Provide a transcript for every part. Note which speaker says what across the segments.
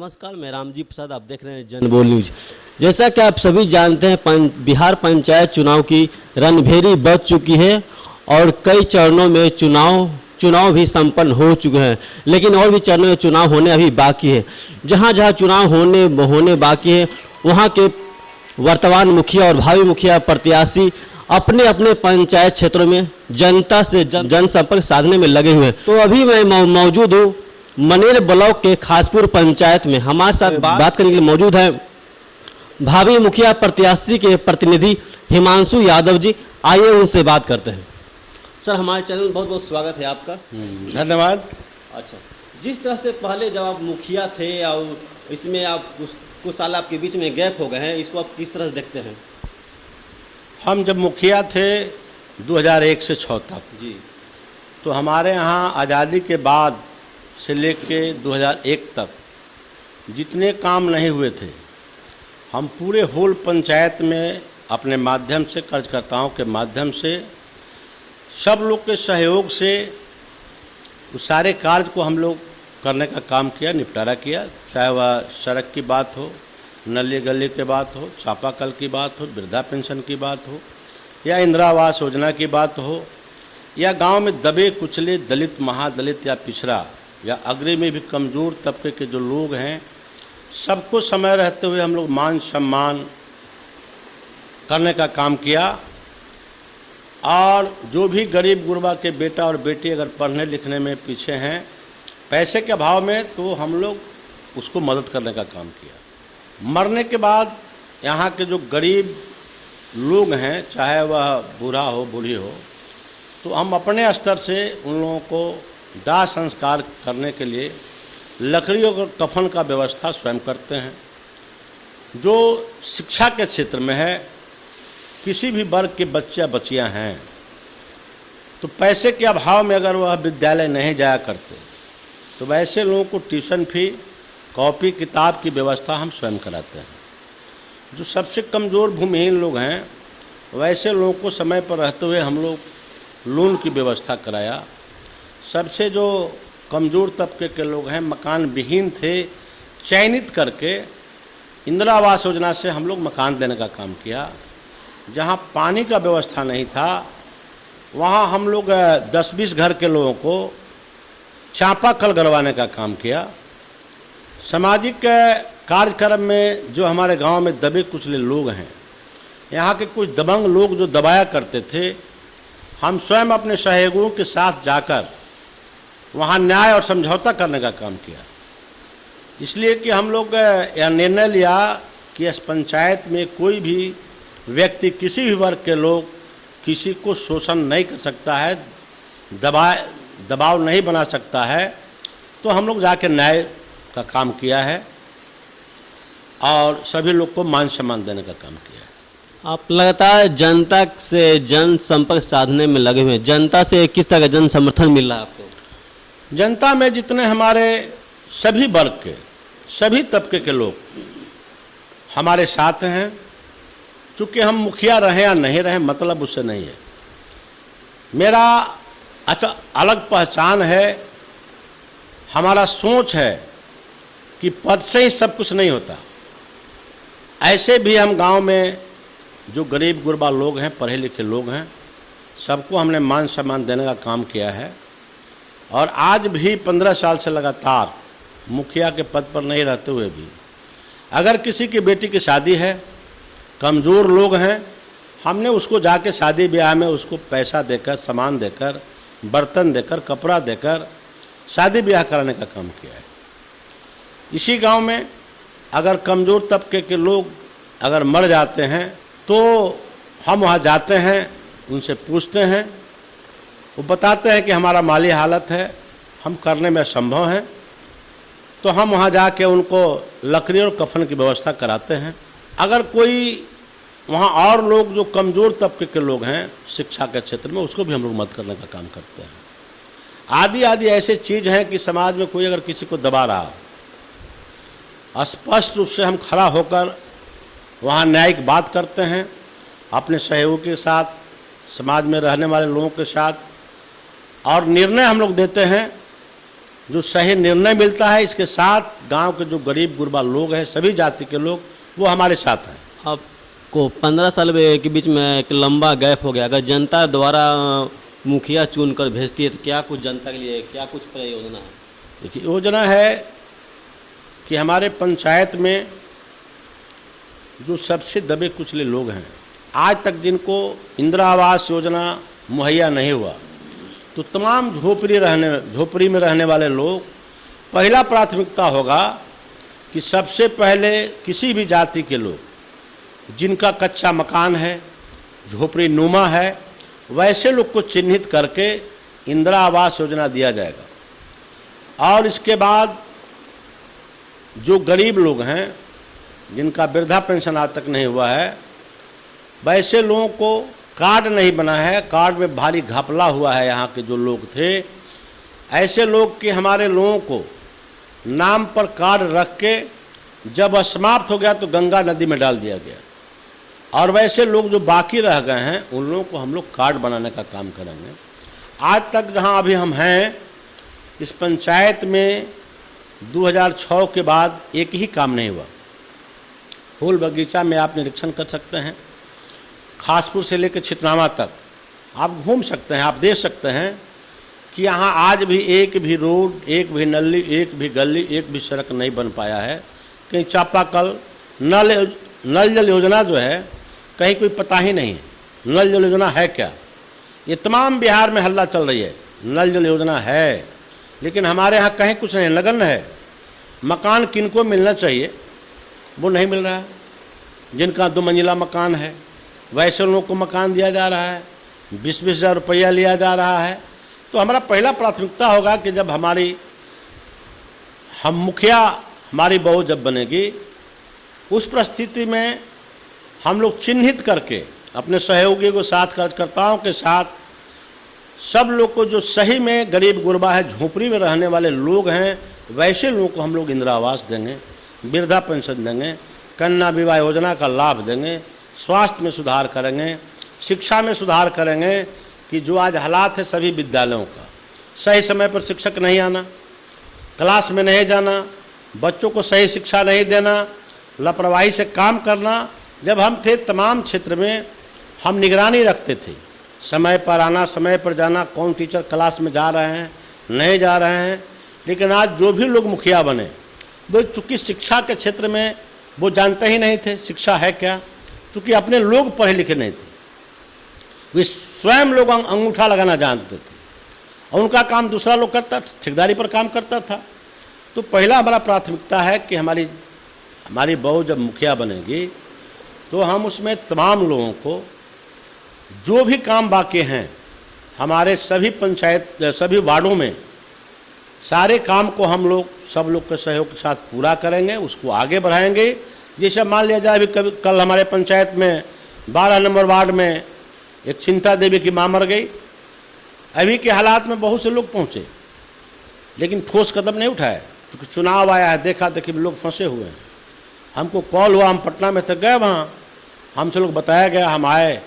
Speaker 1: नमस्कार, मैं रामजी प्रसाद। आप देख रहे हैं जनबोल न्यूज। जैसा कि आप सभी जानते हैं, बिहार पंचायत चुनाव की रणभेरी बज चुकी है और कई चरणों में चुनाव भी संपन्न हो चुके हैं, लेकिन और भी चरणों में चुनाव होने अभी बाकी है। जहां जहां चुनाव होने बाकी है, वहां के वर्तमान मुखिया और भावी मुखिया प्रत्याशी अपने अपने पंचायत क्षेत्रों में जनता से जनसंपर्क साधने में लगे हुए हैं। तो अभी मैं मौजूद हूँ मनेर ब्लॉक के खासपुर पंचायत में। हमारे साथ बात करने के लिए मौजूद है भावी मुखिया प्रत्याशी के प्रतिनिधि हिमांशु यादव जी। आइए उनसे बात करते हैं। सर, हमारे चैनल में बहुत बहुत स्वागत है आपका।
Speaker 2: धन्यवाद।
Speaker 1: अच्छा, जिस तरह से पहले जब आप मुखिया थे और इसमें आप कुछ साल आपके बीच में गैप हो गए हैं, इसको आप किस तरह से देखते हैं?
Speaker 2: हम जब मुखिया थे 2001 से 6 तक
Speaker 1: जी,
Speaker 2: तो हमारे यहाँ आज़ादी के बाद से लेके 2001 तक जितने काम नहीं हुए थे, हम पूरे होल पंचायत में अपने माध्यम से, कार्यकर्ताओं के माध्यम से, सब लोग के सहयोग से उस सारे कार्य को हम लोग करने का काम किया, निपटारा किया। चाहे वह सड़क की बात हो, नली गली की बात हो, चापाकल की बात हो, वृद्धा पेंशन की बात हो, या इंदिरा आवास योजना की बात हो, या गांव में दबे कुचले दलित, महादलित या पिछड़ा या अग्रणी में भी कमज़ोर तबके के जो लोग हैं, सबको समय रहते हुए हम लोग मान सम्मान करने का काम किया। और जो भी गरीब गुरबा के बेटा और बेटी अगर पढ़ने लिखने में पीछे हैं, पैसे के अभाव में, तो हम लोग उसको मदद करने का काम किया। मरने के बाद यहाँ के जो गरीब लोग हैं, चाहे वह बूढ़ा हो बूढ़ी हो, तो हम अपने स्तर से उन लोगों को दाह संस्कार करने के लिए लकड़ी और कफन का व्यवस्था स्वयं करते हैं। जो शिक्षा के क्षेत्र में है, किसी भी वर्ग के बच्चे बच्चियां हैं, तो पैसे के अभाव में अगर वह विद्यालय नहीं जाया करते, तो वैसे लोगों को ट्यूशन फी, कॉपी किताब की व्यवस्था हम स्वयं कराते हैं। जो सबसे कमज़ोर भूमिहीन लोग हैं, वैसे लोगों को समय पर रहते हुए हम लोग लोन की व्यवस्था कराया। सबसे जो कमज़ोर तबके के लोग हैं, मकान विहीन थे, चयनित करके इंदिरा आवास योजना से हम लोग मकान देने का काम किया। जहाँ पानी का व्यवस्था नहीं था, वहाँ हम लोग 10-20 घर के लोगों को चापाकल गड़वाने का काम किया। सामाजिक कार्यक्रम में जो हमारे गांव में दबे कुचले लोग हैं, यहाँ के कुछ दबंग लोग जो दबाया करते थे, हम स्वयं अपने सहयोगियों के साथ जाकर वहाँ न्याय और समझौता करने का काम किया। इसलिए कि हम लोग यह निर्णय लिया कि इस पंचायत में कोई भी व्यक्ति, किसी भी वर्ग के लोग किसी को शोषण नहीं कर सकता है, दबाव नहीं बना सकता है। तो हम लोग जाके न्याय का काम किया है और सभी लोग को मान सम्मान देने का काम किया है।
Speaker 1: आप लगातार जनता से जनसंपर्क साधने में लगे हुए हैं। जनता से किस तरह का जन समर्थन मिल रहा है आपको?
Speaker 2: जनता में जितने हमारे सभी वर्ग के, सभी तबके के लोग हमारे साथ हैं। चूँकि हम मुखिया रहें या नहीं रहें, मतलब उससे नहीं है। मेरा अच्छा अलग पहचान है, हमारा सोच है कि पद से ही सब कुछ नहीं होता। ऐसे भी हम गांव में जो गरीब गुरबा लोग हैं, पढ़े लिखे लोग हैं, सबको हमने मान सम्मान देने का काम किया है। और आज भी 15 साल से लगातार मुखिया के पद पर नहीं रहते हुए भी, अगर किसी की बेटी की शादी है, कमज़ोर लोग हैं, हमने उसको जाके शादी ब्याह में उसको पैसा देकर, सामान देकर, बर्तन देकर, कपड़ा देकर शादी ब्याह कराने का काम किया है। इसी गांव में अगर कमज़ोर तबके के लोग अगर मर जाते हैं, तो हम वहाँ जाते हैं, उनसे पूछते हैं, वो बताते हैं कि हमारा माली हालत है, हम करने में असंभव हैं, तो हम वहाँ जाके उनको लकड़ी और कफन की व्यवस्था कराते हैं। अगर कोई वहाँ और लोग जो कमज़ोर तबके के लोग हैं शिक्षा के क्षेत्र में, उसको भी हम लोग मदद करने का काम करते हैं। आदि आदि ऐसे चीज़ हैं कि समाज में कोई अगर किसी को दबा रहा, स्पष्ट रूप से हम खड़ा होकर वहाँ न्यायिक बात करते हैं, अपने सहयोगी के साथ, समाज में रहने वाले लोगों के साथ, और निर्णय हम लोग देते हैं जो सही निर्णय मिलता है, इसके साथ गांव के जो गरीब गुरबा लोग हैं, सभी जाति के लोग, वो हमारे साथ हैं।
Speaker 1: आपको 15 साल के बीच में एक लंबा गैप हो गया, अगर जनता द्वारा मुखिया चुन कर भेजती है तो क्या कुछ जनता के लिए क्या कुछ परियोजना है?
Speaker 2: देखिए, योजना है कि हमारे पंचायत में जो सबसे दबे कुचले लोग हैं, आज तक जिनको इंदिरा आवास योजना मुहैया नहीं हुआ, तो तमाम झोपड़ी में रहने वाले लोग, पहला प्राथमिकता होगा कि सबसे पहले किसी भी जाति के लोग जिनका कच्चा मकान है, झोपड़ी नुमा है, वैसे लोग को चिन्हित करके इंदिरा आवास योजना दिया जाएगा। और इसके बाद जो गरीब लोग हैं, जिनका वृद्धा पेंशन आज तक नहीं हुआ है, वैसे लोगों को कार्ड नहीं बना है, कार्ड में भारी घपला हुआ है, यहाँ के जो लोग थे, ऐसे लोग के हमारे लोगों को नाम पर कार्ड रख के जब समाप्त हो गया तो गंगा नदी में डाल दिया गया। और वैसे लोग जो बाकी रह गए हैं, उन लोगों को हम लोग कार्ड बनाने का काम करेंगे। आज तक जहाँ अभी हम हैं, इस पंचायत में 2006 के बाद एक ही काम नहीं हुआ। फूल बगीचा में आप निरीक्षण कर सकते हैं, खासपुर से लेकर छितनावा तक आप घूम सकते हैं, आप देख सकते हैं कि यहाँ आज भी एक भी रोड, एक भी नली, एक भी गली, एक भी सड़क नहीं बन पाया है। कहीं चापाकल, नल जल योजना जो है, कहीं कोई पता ही नहीं है नल जल योजना है क्या। ये तमाम बिहार में हल्ला चल रही है, नल जल योजना है, लेकिन हमारे यहाँ कहीं कुछ नहीं, नगण्य है। मकान किनको मिलना चाहिए वो नहीं मिल रहा है। जिनका 2 मंजिला मकान है, वैसे लोगों को मकान दिया जा रहा है, 20-20 हज़ार रुपया लिया जा रहा है। तो हमारा पहला प्राथमिकता होगा कि जब हम मुखिया, हमारी बहू जब बनेगी, उस परिस्थिति में हम लोग चिन्हित करके अपने सहयोगियों के साथ, कार्यकर्ताओं के साथ, सब लोग को जो सही में गरीब गुरबा है, झोपड़ी में रहने वाले लोग हैं, वैसे लोगों को हम लोग इंदिरा आवास देंगे, वृद्धा पेंशन देंगे, कन्या विवाह योजना का लाभ देंगे, स्वास्थ्य में सुधार करेंगे, शिक्षा में सुधार करेंगे। कि जो आज हालात है सभी विद्यालयों का, सही समय पर शिक्षक नहीं आना, क्लास में नहीं जाना, बच्चों को सही शिक्षा नहीं देना, लापरवाही से काम करना। जब हम थे तमाम क्षेत्र में हम निगरानी रखते थे, समय पर आना, समय पर जाना, कौन टीचर क्लास में जा रहे हैं, नहीं जा रहे हैं। लेकिन आज जो भी लोग मुखिया बने, वो चूँकि शिक्षा के क्षेत्र में वो जानते ही नहीं थे शिक्षा है क्या, चूँकि अपने लोग पढ़े लिखे नहीं थे, वे स्वयं लोग अंगूठा लगाना जानते थे और उनका काम दूसरा लोग करता, ठेकेदारी पर काम करता था। तो पहला हमारा प्राथमिकता है कि हमारी बहू जब मुखिया बनेगी तो हम उसमें तमाम लोगों को जो भी काम बाकी हैं, हमारे सभी पंचायत, सभी वार्डों में सारे काम को हम लोग सब लोग के सहयोग के साथ पूरा करेंगे, उसको आगे बढ़ाएंगे। जैसे मान लिया जाए, अभी कल हमारे पंचायत में 12 नंबर वार्ड में एक चिंता देवी की माँ मर गई। अभी के हालात में बहुत से लोग पहुँचे, लेकिन ठोस कदम नहीं उठाए, क्योंकि चुनाव आया है, देखा देखी लोग फंसे हुए हैं। हमको कॉल हुआ, हम पटना में तक गए, वहाँ हमसे लोग बताया गया, हम आए।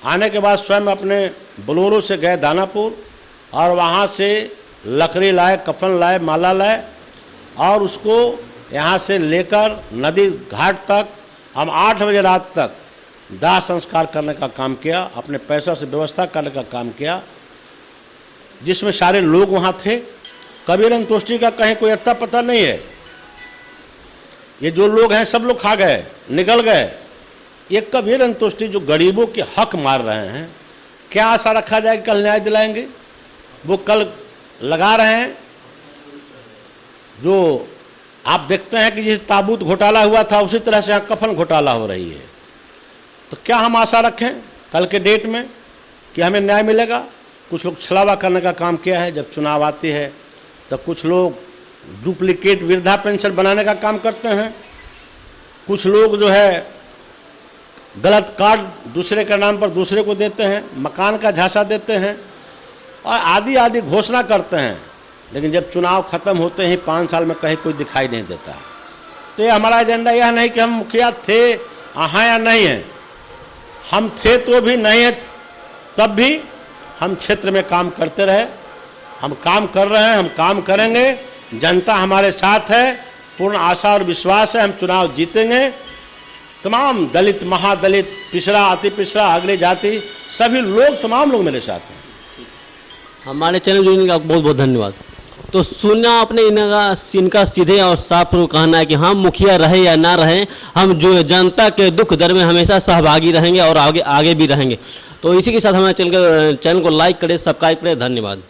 Speaker 2: आने के बाद स्वयं अपने बोलोरो से गए दानापुर और वहाँ से लकड़ी लाए, कफन लाए, माला लाए और उसको यहाँ से लेकर नदी घाट तक हम 8 बजे रात तक दाह संस्कार करने का काम किया, अपने पैसा से व्यवस्था करने का काम किया, जिसमें सारे लोग वहाँ थे। कबीर अंतोष्टि का कहीं कोई अत्ता पता नहीं है। ये जो लोग हैं सब लोग खा गए, निकल गए। ये कबीर अंतोष्टि जो गरीबों के हक मार रहे हैं, क्या आशा रखा जाए कि कल न्याय दिलाएंगे? वो कल लगा रहे हैं। जो आप देखते हैं कि जिस ताबूत घोटाला हुआ था, उसी तरह से यहाँ कफन घोटाला हो रही है। तो क्या हम आशा रखें कल के डेट में कि हमें न्याय मिलेगा? कुछ लोग छलावा करने का काम किया है। जब चुनाव आती है तो कुछ लोग डुप्लीकेट वृद्धा पेंशन बनाने का काम करते हैं, कुछ लोग जो है गलत कार्ड दूसरे के नाम पर दूसरे को देते हैं, मकान का झांसा देते हैं और आदि आदि घोषणा करते हैं। लेकिन जब चुनाव खत्म होते ही 5 साल में कहीं कोई दिखाई नहीं देता। तो ये हमारा एजेंडा यह नहीं कि हम मुखिया थे हैं या नहीं हैं। हम थे तो भी, नहीं है तब भी हम क्षेत्र में काम करते रहे। हम काम कर रहे हैं, हम काम करेंगे, जनता हमारे साथ है, पूर्ण आशा और विश्वास है, हम चुनाव जीतेंगे। तमाम दलित, महादलित, पिछड़ा, अति पिछड़ा, अगली जाति, सभी लोग, तमाम लोग मेरे साथ हैं।
Speaker 1: हमारे चैनल जुड़ने का बहुत बहुत धन्यवाद। तो सुना आपने इनका सीधे और साफ रूप कहना है कि हम मुखिया रहे या ना रहे, हम जो जनता के दुख दर्द में हमेशा सहभागी रहेंगे और आगे भी रहेंगे। तो इसी के साथ हमारे चैनल को लाइक करें, सब्सक्राइब करें। धन्यवाद।